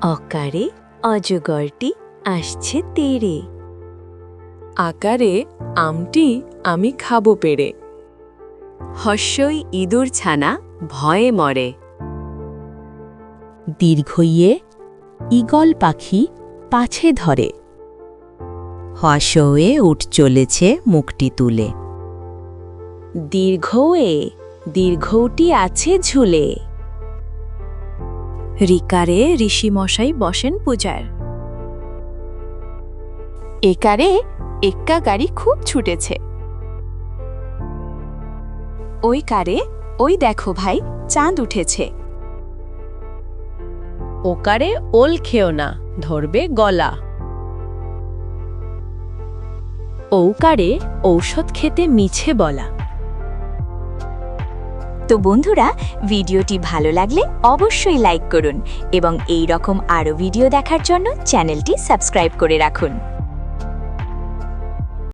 অকারে অজগরটি আসছে তেড়ে। আকারে আমটি আমি খাবো পেড়ে। হস্যই ইঁদুর ছানা ভয়ে মরে। দীর্ঘইয়ে ঈগল পাখি পাছে ধরে। হয়ে উঠ চলেছে মুখটি তুলে। দীর্ঘয়ে দীর্ঘটি আছে ঝুলে। রিকারে ঋষিমশাই বসেন পূজার। একারে এক্কা গাড়ি খুব ছুটেছে। ওই কারে ওই দেখো ভাই চাঁদ উঠেছে। ওকারে ওল খেও না, ধরবে গলা। ঔকারে ঔষধ খেতে মিছে বলা। তো বন্ধুরা, ভিডিওটি ভালো লাগলে অবশ্যই লাইক করুন এবং এই রকম আরও ভিডিও দেখার জন্য চ্যানেলটি সাবস্ক্রাইব করে রাখুন।